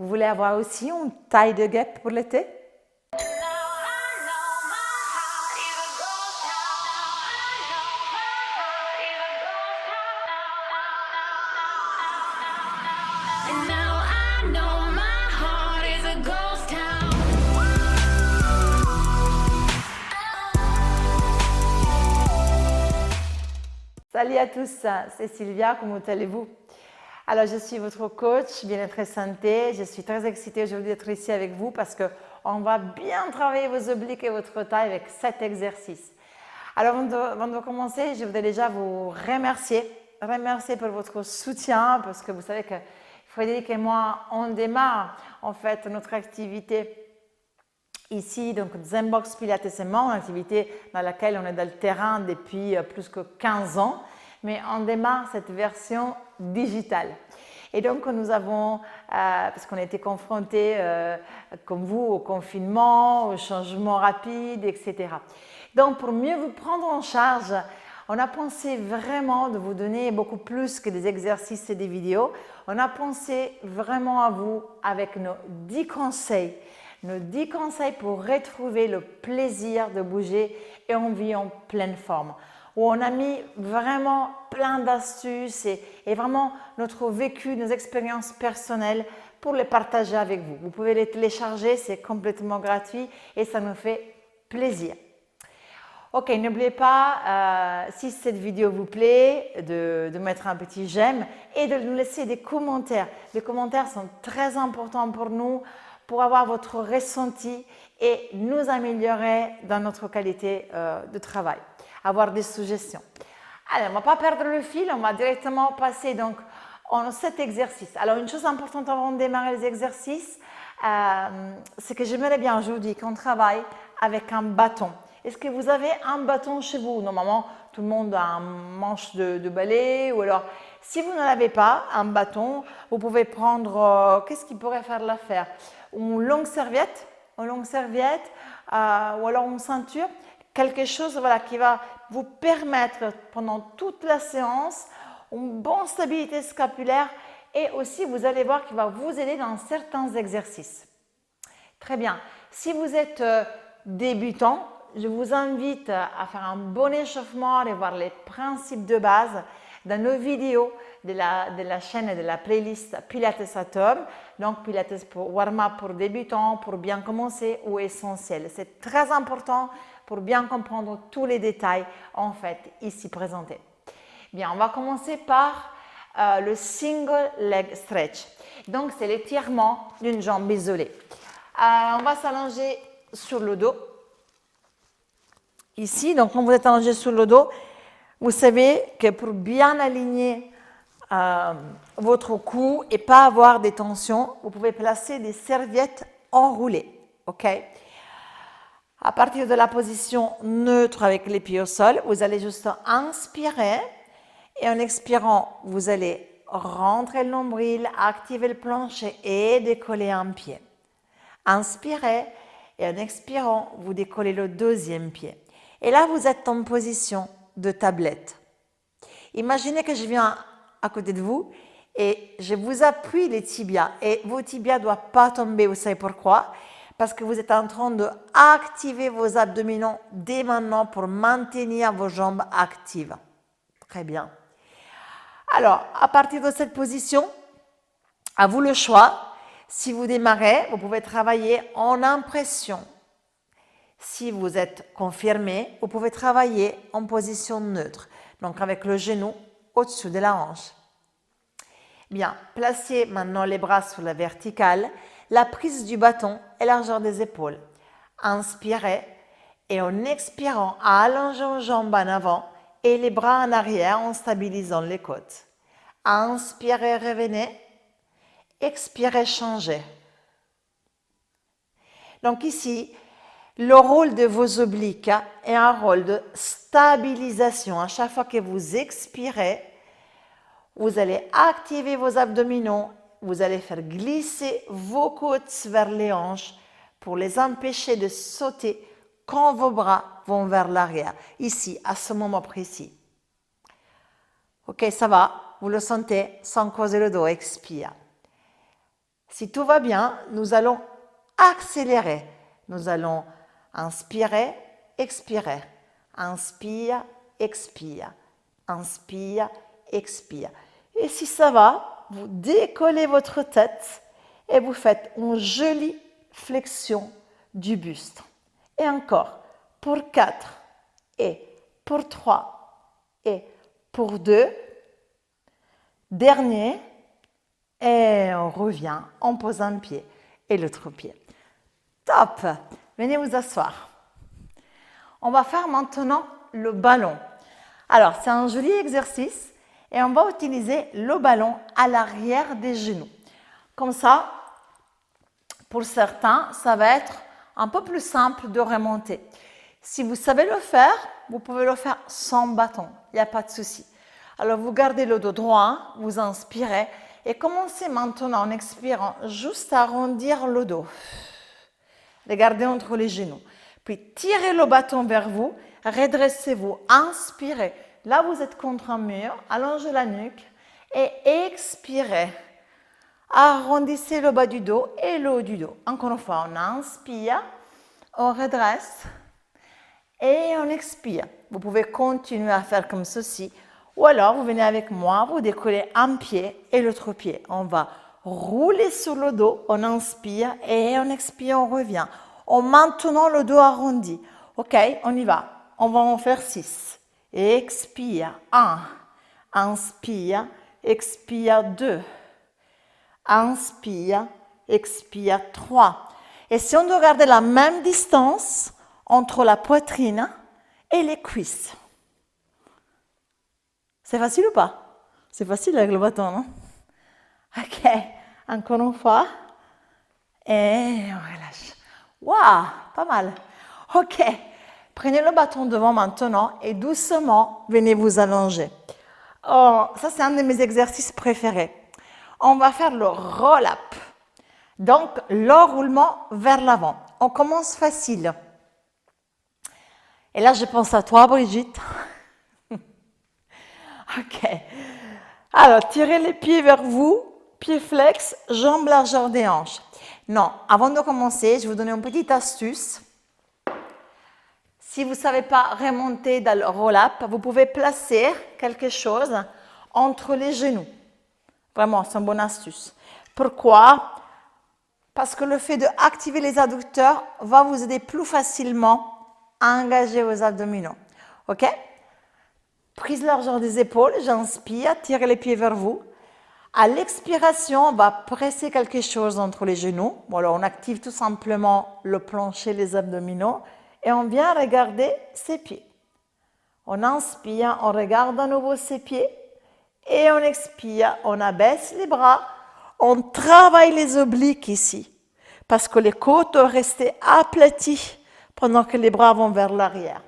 Vous voulez avoir aussi une taille de guêpe pour l'été? Salut à tous, c'est Sylvia, comment allez-vous? Alors, je suis votre coach bien-être et santé. Je suis très excitée aujourd'hui d'être ici avec vous parce qu'on va bien travailler vos obliques et votre taille avec 7 exercices. Alors, avant de commencer, je voudrais déjà vous remercier pour votre soutien parce que vous savez que Frédéric et moi, on démarre en fait notre activité ici, donc Zenbox Pilates et moi, une activité dans laquelle on est dans le terrain depuis plus que 15 ans, mais on démarre cette version digitale. Et donc nous avons, parce qu'on a été confrontés comme vous au confinement, au changement rapide, etc. Donc pour mieux vous prendre en charge, on a pensé vraiment de vous donner beaucoup plus que des exercices et des vidéos. On a pensé vraiment à vous avec nos 10 conseils. Nos 10 conseils pour retrouver le plaisir de bouger et en vie en pleine forme. Où on a mis vraiment plein d'astuces et vraiment notre vécu, nos expériences personnelles pour les partager avec vous. Vous pouvez les télécharger, c'est complètement gratuit et ça nous fait plaisir. Ok, n'oubliez pas, si cette vidéo vous plaît, de mettre un petit j'aime et de nous laisser des commentaires. Les commentaires sont très importants pour nous, pour avoir votre ressenti et nous améliorer dans notre qualité de travail, avoir des suggestions. Allez, on ne va pas perdre le fil, on va directement passer donc en 7 exercices. Alors, une chose importante avant de démarrer les exercices, c'est que j'aimerais bien aujourd'hui qu'on travaille avec un bâton. Est-ce que vous avez un bâton chez vous? Normalement, tout le monde a un manche de balai ou alors, si vous ne l'avez pas, un bâton, vous pouvez prendre, qu'est-ce qui pourrait faire l'affaire? Une longue serviette ou alors une ceinture, quelque chose voilà, qui va vous permettre pendant toute la séance une bonne stabilité scapulaire et aussi vous allez voir qu'il va vous aider dans certains exercices. Très bien. Si vous êtes débutant, je vous invite à faire un bon échauffement et voir les principes de base dans nos vidéos de la chaîne et de la playlist Pilates at Home. Donc Pilates pour warm-up pour débutants, pour bien commencer ou essentiel. C'est très important pour bien comprendre tous les détails en fait ici présentés. Bien, on va commencer par le single leg stretch. Donc c'est l'étirement d'une jambe isolée. On va s'allonger sur le dos. Ici, donc quand vous êtes allongé sur le dos, vous savez que pour bien aligner votre cou et pas avoir des tensions, vous pouvez placer des serviettes enroulées. Ok? À partir de la position neutre avec les pieds au sol, vous allez juste inspirer et en expirant, vous allez rentrer le nombril, activer le plancher et décoller un pied. Inspirez et en expirant, vous décollez le deuxième pied. Et là, vous êtes en position de tablette. Imaginez que je viens à côté de vous et je vous appuie les tibias. Et vos tibias ne doivent pas tomber, vous savez pourquoi? Parce que vous êtes en train d'activer vos abdominaux dès maintenant pour maintenir vos jambes actives. Très bien. Alors, à partir de cette position, à vous le choix. Si vous démarrez, vous pouvez travailler en impression. Si vous êtes confirmé, vous pouvez travailler en position neutre, donc avec le genou au-dessus de la hanche. Bien, placez maintenant les bras sur la verticale, la prise du bâton et largeur des épaules. Inspirez et en expirant, allongeons les jambes en avant et les bras en arrière en stabilisant les côtes. Inspirez, revenez. Expirez, changez. Donc ici, le rôle de vos obliques est un rôle de stabilisation. À chaque fois que vous expirez, vous allez activer vos abdominaux, vous allez faire glisser vos côtes vers les hanches pour les empêcher de sauter quand vos bras vont vers l'arrière, ici, à ce moment précis. Ok, ça va, vous le sentez, sans creuser le dos, expire. Si tout va bien, nous allons accélérer. Nous allons inspirer, expirer. Inspire, expire. Inspire, expire. Et si ça va, vous décollez votre tête et vous faites une jolie flexion du buste. Et encore, pour 4, et pour 3, et pour 2. Dernier, et on revient, on pose un pied et l'autre pied. Top! Venez vous asseoir. On va faire maintenant le ballon. Alors, c'est un joli exercice et on va utiliser le ballon à l'arrière des genoux. Comme ça, pour certains, ça va être un peu plus simple de remonter. Si vous savez le faire, vous pouvez le faire sans bâton, il n'y a pas de souci. Alors, vous gardez le dos droit, vous inspirez et commencez maintenant en expirant juste à arrondir le dos. Regardez entre les genoux. Puis tirez le bâton vers vous, redressez-vous, inspirez. Là, vous êtes contre un mur, allongez la nuque et expirez. Arrondissez le bas du dos et le haut du dos. Encore une fois, on inspire, on redresse et on expire. Vous pouvez continuer à faire comme ceci. Ou alors, vous venez avec moi, vous décollez un pied et l'autre pied. On va rouler sur le dos, on inspire et on expire, on revient. En maintenant le dos arrondi. Ok, on y va. On va en faire 6. Expire, 1. Inspire, expire, 2. Inspire, expire, 3. Et si on doit garder la même distance entre la poitrine et les cuisses. C'est facile ou pas? C'est facile avec le bâton, non? Ok, encore une fois. Et on relâche. Waouh, pas mal. Ok, prenez le bâton devant maintenant et doucement, venez vous allonger. Oh, ça, c'est un de mes exercices préférés. On va faire le roll-up. Donc, l'enroulement vers l'avant. On commence facile. Et là, je pense à toi, Brigitte. Ok. Alors, tirez les pieds vers vous, pieds flex, jambes largeur des hanches. Non, avant de commencer, je vais vous donner une petite astuce. Si vous ne savez pas remonter dans le roll-up, vous pouvez placer quelque chose entre les genoux. Vraiment, c'est une bonne astuce. Pourquoi? Parce que le fait d'activer les adducteurs va vous aider plus facilement à engager vos abdominaux. Ok? Prise largeur des épaules, j'inspire, tirez les pieds vers vous. À l'expiration, on va presser quelque chose entre les genoux. Bon, alors on active tout simplement le plancher, les abdominaux. Et on vient regarder ses pieds. On inspire, on regarde à nouveau ses pieds. Et on expire, on abaisse les bras. On travaille les obliques ici. Parce que les côtes doivent rester aplaties pendant que les bras vont vers l'arrière.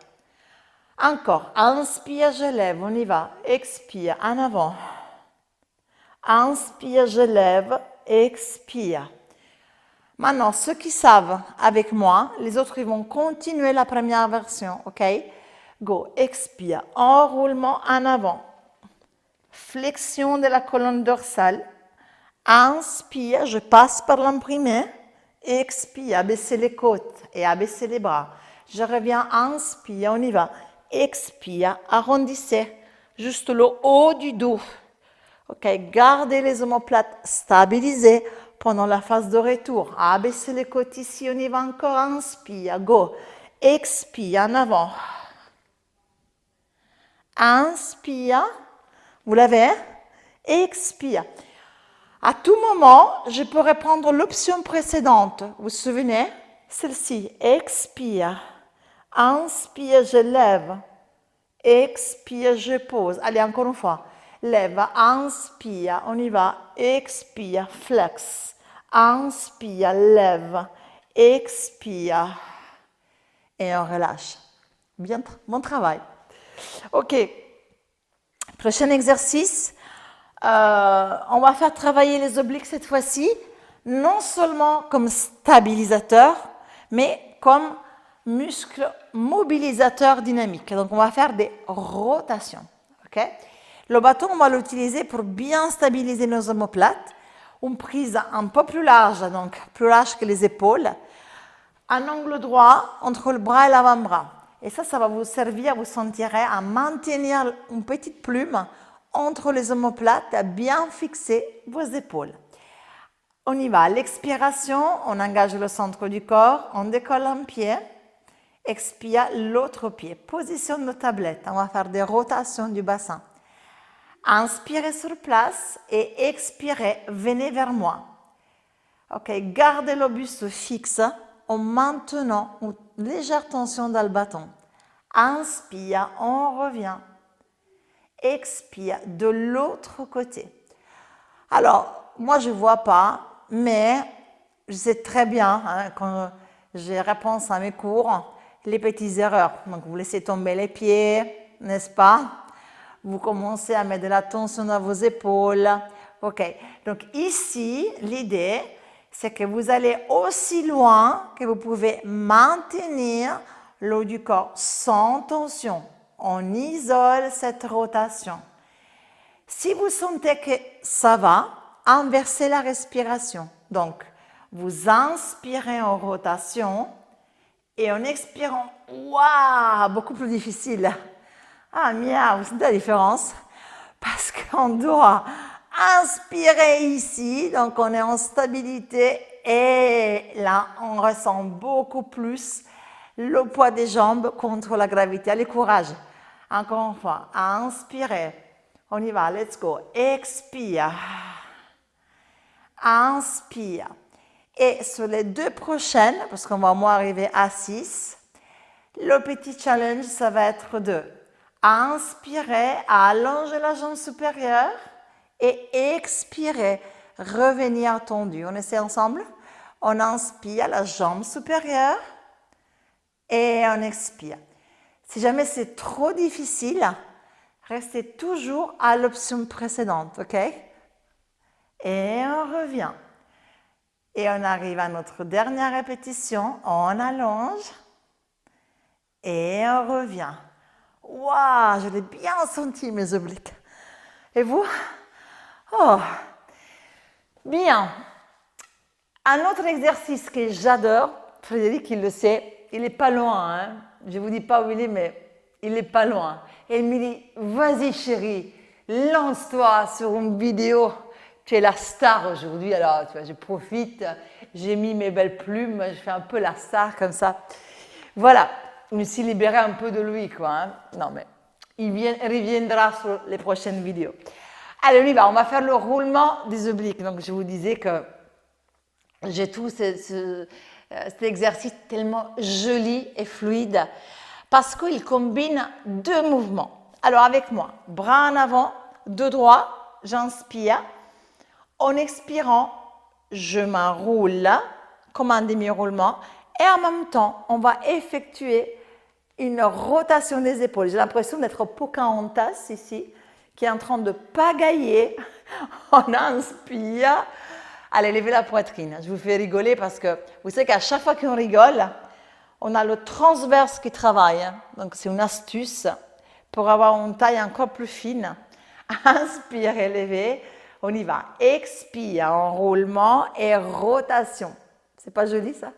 Encore, inspire, je lève, on y va. Expire, en avant. Inspire, je lève, expire. Maintenant, ceux qui savent avec moi, les autres ils vont continuer la première version, ok? Go, expire, enroulement en avant. Flexion de la colonne dorsale. Inspire, je passe par l'imprimé. Expire, abaissez les côtes et abaissez les bras. Je reviens, inspire, on y va. Expire, arrondissez juste le haut du dos. Ok, gardez les omoplates stabilisées pendant la phase de retour. Abaissez les côtes ici, on y va encore. Inspire, go. Expire, en avant. Inspire, vous l'avez? Expire. À tout moment, je pourrais prendre l'option précédente. Vous vous souvenez? Celle-ci. Expire. Inspire, je lève. Expire, je pose. Allez, encore une fois. Lève, inspire, on y va. Expire, flex. Inspire, lève. Expire. Et on relâche. Bien, bon travail. Ok. Prochain exercice. On va faire travailler les obliques cette fois-ci, non seulement comme stabilisateur, mais comme muscle mobilisateur dynamique. Donc, on va faire des rotations. Okay? Le bâton, on va l'utiliser pour bien stabiliser nos omoplates. une prise un peu plus large, donc plus large que les épaules, un angle droit entre le bras et l'avant-bras. Et ça va vous servir, vous sentirez, à maintenir une petite plume entre les omoplates, à bien fixer vos épaules. On y va. L'expiration, on engage le centre du corps, on décolle un pied, expire l'autre pied. Position de tablette, on va faire des rotations du bassin. Inspirez sur place et expirez, venez vers moi. Ok, gardez le buste fixe en maintenant une légère tension dans le bâton. Inspire, on revient. Expire de l'autre côté. Alors, moi je ne vois pas, mais je sais très bien, quand j'ai réponse à mes cours, les petites erreurs. Donc, vous laissez tomber les pieds, n'est-ce pas? Vous commencez à mettre de la tension dans vos épaules. Ok, donc ici, l'idée, c'est que vous allez aussi loin que vous pouvez maintenir le haut du corps sans tension. On isole cette rotation. Si vous sentez que ça va, inversez la respiration. Donc, vous inspirez en rotation et en expirant, waouh, beaucoup plus difficile. Ah, miaou, vous sentez la différence? Parce qu'on doit inspirer ici, donc on est en stabilité et là, on ressent beaucoup plus le poids des jambes contre la gravité. Allez, courage. Encore une fois, inspirez. On y va, let's go. Expire. Inspire. Et sur les deux prochaines, parce qu'on va au moins arriver à 6, le petit challenge, ça va être de inspirer, allonger la jambe supérieure et expirer, revenir tendu. On essaie ensemble? On inspire la jambe supérieure et on expire. Si jamais c'est trop difficile, restez toujours à l'option précédente, ok? Et on revient. Et on arrive à notre dernière répétition. On allonge. Et on revient. Waouh, je l'ai bien senti mes obliques. Et vous? Oh, bien. Un autre exercice que j'adore, Frédéric il le sait, il n'est pas loin. Hein? Je ne vous dis pas où il est, mais il n'est pas loin. Et il me dit, vas-y chérie, lance-toi sur une vidéo. Tu es la star aujourd'hui, alors tu vois, je profite, j'ai mis mes belles plumes, je fais un peu la star comme ça. Voilà, je me suis libérée un peu de lui, quoi. Hein. Non, mais il reviendra sur les prochaines vidéos. Allez, on y va, on va faire le roulement des obliques. Donc, je vous disais que j'ai tout cet exercice tellement joli et fluide parce qu'il combine deux mouvements. Alors, avec moi, bras en avant, dos droit, j'inspire. En expirant, je m'enroule comme un demi-roulement et en même temps, on va effectuer une rotation des épaules. J'ai l'impression d'être Pocahontas ici, qui est en train de pagailler. On inspire. Allez, levez la poitrine. Je vous fais rigoler parce que vous savez qu'à chaque fois qu'on rigole, on a le transverse qui travaille. Donc, c'est une astuce pour avoir une taille encore plus fine. Inspirez, levez. On y va. Expire, enroulement et rotation. C'est pas joli ça?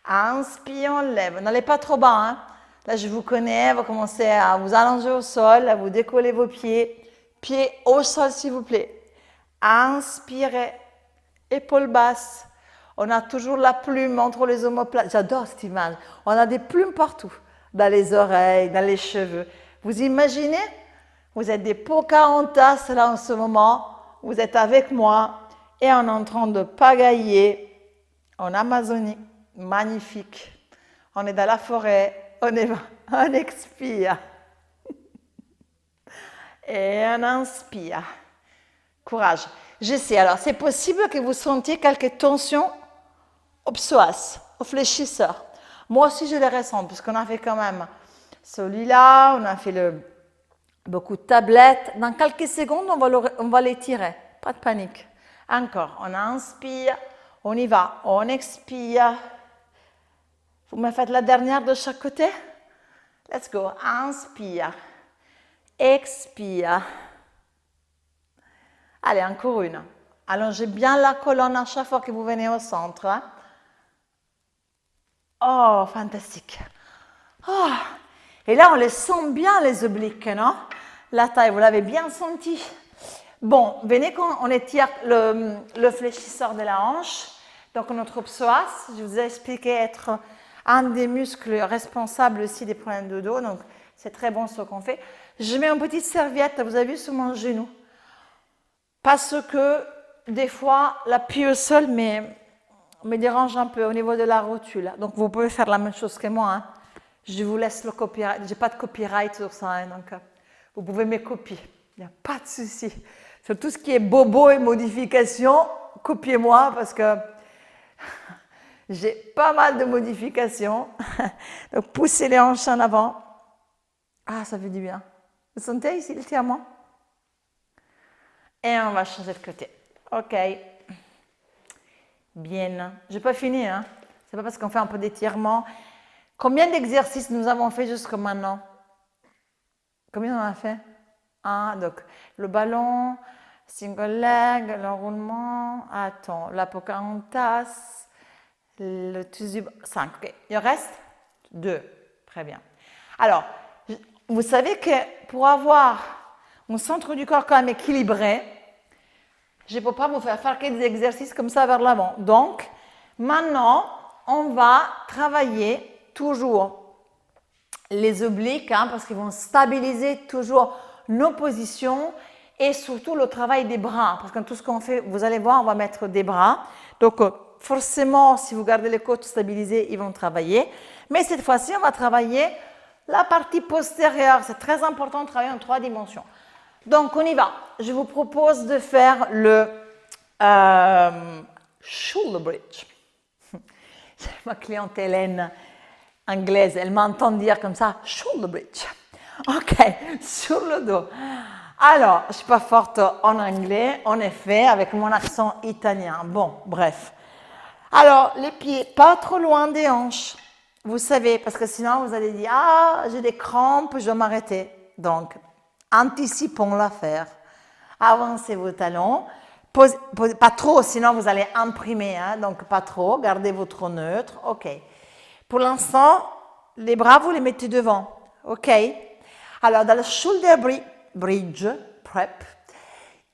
Inspire, on lève. N'allez pas trop bas. Hein? Là, je vous connais. Vous commencez à vous allonger au sol, à vous décoller vos pieds. Pieds au sol, s'il vous plaît. Inspirez. Épaules basses. On a toujours la plume entre les omoplates. J'adore cette image. On a des plumes partout. Dans les oreilles, dans les cheveux. Vous imaginez? Vous êtes des Pocahontas là en ce moment, vous êtes avec moi et on est en train de pagailler en Amazonie. Magnifique. On est dans la forêt, on expire. Et on inspire. Courage. Je sais, alors c'est possible que vous sentiez quelques tensions au psoas, au fléchisseur. Moi aussi je les ressens, puisqu'on a fait quand même celui-là, on a fait beaucoup de tablettes. Dans quelques secondes, on va les tirer. Pas de panique. Encore, on inspire, on y va, on expire. Vous me faites la dernière de chaque côté? Let's go. Inspire, expire. Allez, encore une. Allongez bien la colonne à chaque fois que vous venez au centre. Hein. Oh, fantastique. Oh. Et là, on les sent bien, les obliques, non? La taille, vous l'avez bien senti. Bon, venez quand on étire le fléchisseur de la hanche. Donc, notre psoas, je vous ai expliqué être un des muscles responsables aussi des problèmes de dos. Donc, c'est très bon ce qu'on fait. Je mets une petite serviette, vous avez vu, sur mon genou. Parce que, des fois, l'appui au sol me dérange un peu au niveau de la rotule. Donc, vous pouvez faire la même chose que moi. Hein. Je vous laisse le copyright. Je n'ai pas de copyright sur ça. Hein, donc, vous pouvez me copier. Il n'y a pas de souci. Sur tout ce qui est bobo et modification, copiez-moi parce que j'ai pas mal de modifications. Donc, poussez les hanches en avant. Ah, ça fait du bien. Vous sentez ici l'étirement? Et on va changer de côté. OK. Bien. Je n'ai pas fini. Hein? Ce n'est pas parce qu'on fait un peu d'étirement. Combien d'exercices nous avons fait jusqu'à maintenant? Combien on a fait? Donc, le ballon, single leg, l'enroulement, la Pocahontas, le tuzube, 5. Okay. Il reste 2. Très bien. Alors, vous savez que pour avoir un centre du corps quand même équilibré, je ne peux pas vous faire que des exercices comme ça vers l'avant. Donc, maintenant, on va travailler toujours les obliques, hein, parce qu'ils vont stabiliser toujours nos positions et surtout le travail des bras. Parce que tout ce qu'on fait, vous allez voir, on va mettre des bras. Donc, forcément, si vous gardez les côtes stabilisées, ils vont travailler. Mais cette fois-ci, on va travailler la partie postérieure. C'est très important de travailler en 3 dimensions. Donc, on y va. Je vous propose de faire le shoulder bridge. Ma cliente Hélène, anglaise, elle m'entend dire comme ça, shoulder bridge. Ok, sur le dos. Alors, je ne suis pas forte en anglais, en effet, avec mon accent italien. Bon, bref. Alors, les pieds, pas trop loin des hanches. Vous savez, parce que sinon, vous allez dire, ah, j'ai des crampes, je vais m'arrêter. Donc, anticipons l'affaire. Avancez vos talons. Pas trop, sinon vous allez imprimer. Hein, donc, pas trop. Gardez votre neutre. OK. Pour l'instant, les bras, vous les mettez devant. OK. Alors, dans le shoulder bridge prep,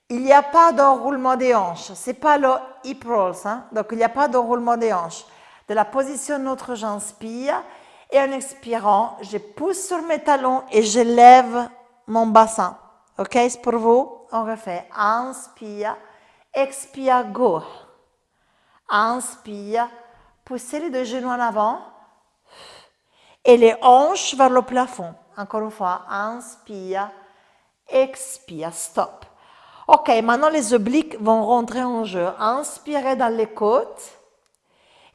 il n'y a pas d'enroulement des hanches. Ce n'est pas le hip rolls. Hein? Donc, il n'y a pas d'enroulement des hanches. De la position neutre, j'inspire. Et en expirant, je pousse sur mes talons et je lève mon bassin. OK, c'est pour vous? On refait. Inspire. Expire, go. Inspire. Poussez les 2 genoux en avant. Et les hanches vers le plafond. Encore une fois. Inspire. Expire. Stop. OK, maintenant les obliques vont rentrer en jeu. Inspirez dans les côtes.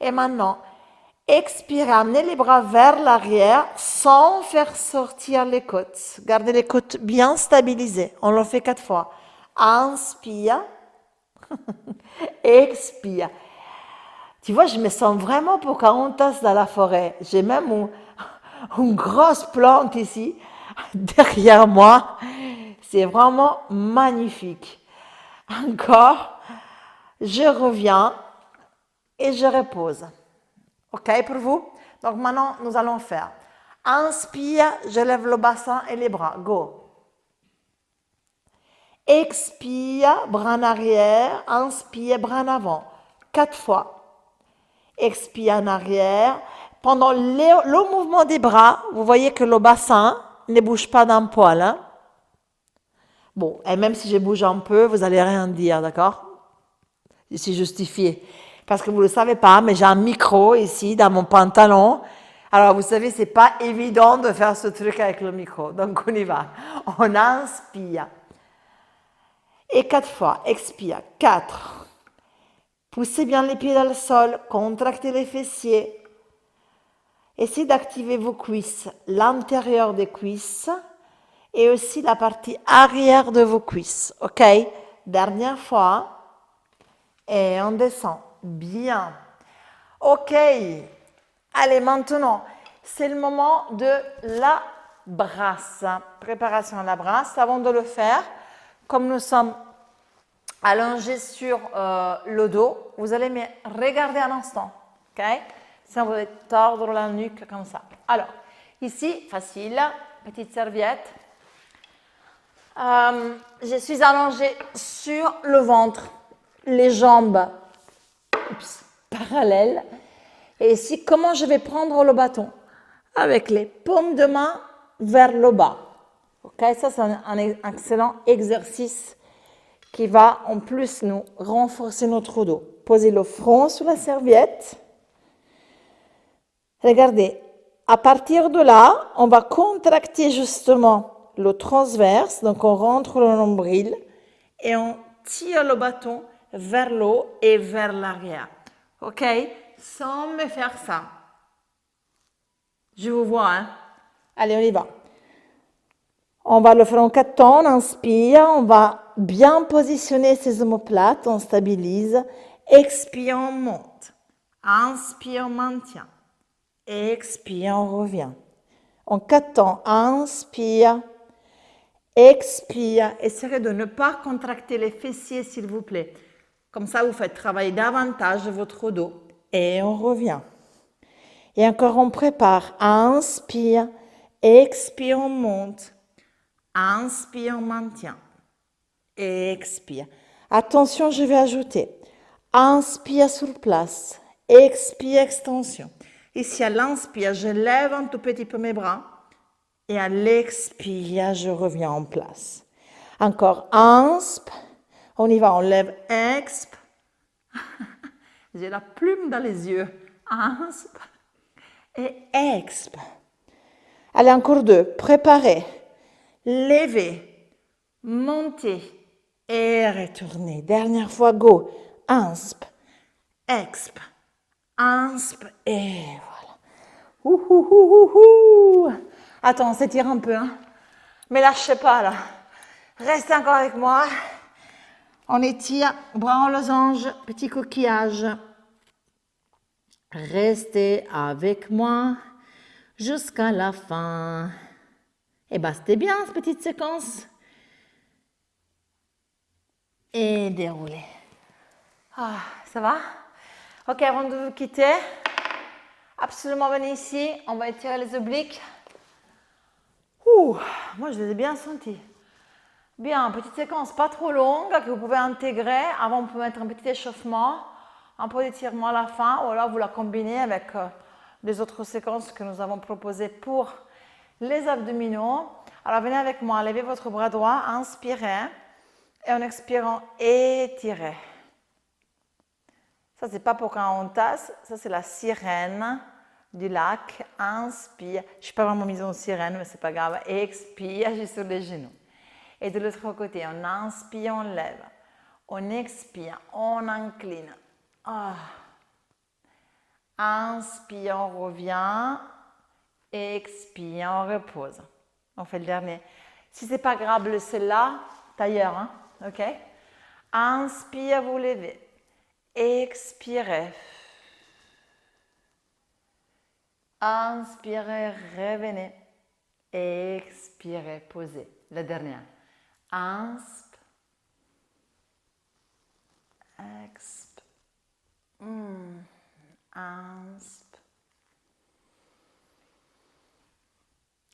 Et maintenant, expirez, amenez les bras vers l'arrière sans faire sortir les côtes. Gardez les côtes bien stabilisées. On le fait 4 fois. Inspire. Expire. Tu vois, je me sens vraiment Pocahontas dans la forêt. J'ai même une grosse plante ici, derrière moi. C'est vraiment magnifique. Encore, je reviens et je repose. OK pour vous? Donc maintenant, nous allons faire. Inspire, je lève le bassin et les bras. Go. Expire, bras en arrière. Inspire, bras en avant. 4 fois. Expire en arrière. Pendant le mouvement des bras, vous voyez que le bassin ne bouge pas d'un poil. Hein? Bon, et même si je bouge un peu, vous n'allez rien dire, d'accord? Je suis justifiée. Parce que vous ne le savez pas, mais j'ai un micro ici dans mon pantalon. Alors, vous savez, ce n'est pas évident de faire ce truc avec le micro. Donc, on y va. On inspire. Et 4 fois. Expire. 4. Poussez bien les pieds dans le sol. Contractez les fessiers. Essayez d'activer vos cuisses, l'intérieur des cuisses et aussi la partie arrière de vos cuisses. OK? Dernière fois. Et on descend. Bien. OK. Allez, maintenant, c'est le moment de la brasse. Préparation à la brasse. Avant de le faire, comme nous sommes allongé sur le dos. Vous allez me regarder un instant. Ok? Ça, vous allez tordre la nuque comme ça. Alors, ici, facile, petite serviette. Je suis allongée sur le ventre, les jambes parallèles. Et ici, comment je vais prendre le bâton? Avec les paumes de main vers le bas. Ok, ça c'est un excellent exercice qui va en plus nous renforcer notre dos. Posez le front sur la serviette. Regardez, à partir de là, on va contracter justement le transverse, donc on rentre le nombril et on tire le bâton vers le haut et vers l'arrière. Ok? Sans me faire ça. Je vous vois, hein? Allez, on y va. On va le faire en 4 temps, on inspire, on va bien positionner ses omoplates, on stabilise. Expire, on monte. Inspire, on maintient. Expire, on revient. En 4 temps, inspire, expire. Essayez de ne pas contracter les fessiers, s'il vous plaît. Comme ça, vous faites travailler davantage votre dos. Et on revient. Et encore, on prépare. Inspire, expire, on monte. Inspire, on maintient. Expire. Attention, je vais ajouter. Inspire sur place. Expire, extension. Ici, à l'inspire, je lève un tout petit peu mes bras. Et à l'expire, je reviens en place. Encore, inspire. On y va, on lève, expire. J'ai la plume dans les yeux. Inspire. Et expire. Allez, encore 2. Préparez. Levez. Montez. Et retournez. Dernière fois, go. Inspire. Expire. Inspire. Et voilà. Attends, on s'étire un peu. Hein. Mais lâchez pas là. Restez encore avec moi. On étire. Bras en losange. Petit coquillage. Restez avec moi jusqu'à la fin. Et bien, c'était bien cette petite séquence. Et déroulez. Ah, ça va? Ok, avant de vous quitter, absolument venez ici. On va étirer les obliques. Moi, je les ai bien sentis. Bien, petite séquence pas trop longue que vous pouvez intégrer. Avant, on peut mettre un petit échauffement, un peu d'étirement à la fin, ou alors vous la combinez avec les autres séquences que nous avons proposées pour les abdominaux. Alors, venez avec moi, levez votre bras droit, inspirez, et en expirant, étirez. Ça, c'est pas pour quand on tasse, ça, c'est la sirène du lac. Inspire. Je ne suis pas vraiment mise en sirène, mais c'est pas grave. Expire, je suis sur les genoux. Et de l'autre côté, on inspire, on lève. On expire, on incline. Inspire, on revient. Expire, on repose. On fait le dernier. Si c'est pas grave, le celle-là, tailleur, hein? Ok? Inspire, vous levez. Expirez. Inspirez, revenez. Expirez, posez. La dernière. Inspire. Expire. Inspire.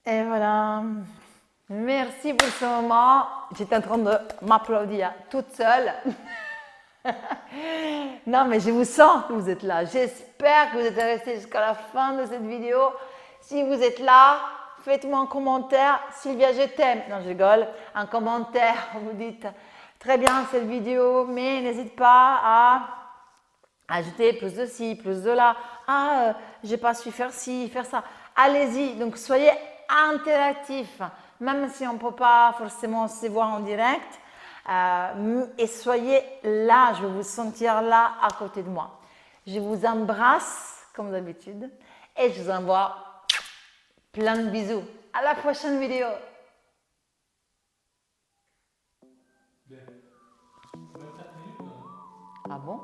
Et voilà. Merci pour ce moment. J'étais en train de m'applaudir toute seule. Non, mais je vous sens que vous êtes là. J'espère que vous êtes restés jusqu'à la fin de cette vidéo. Si vous êtes là, faites-moi un commentaire. Sylvia, je t'aime. Non, je rigole. Un commentaire. Vous dites très bien cette vidéo, mais n'hésite pas à ajouter plus de ci, plus de là. J'ai pas su faire ci, faire ça. Allez-y. Donc, soyez interactifs. Même si on ne peut pas forcément se voir en direct. Et soyez là, je vais vous sentir là à côté de moi. Je vous embrasse comme d'habitude et je vous envoie plein de bisous. À la prochaine vidéo. Ah bon?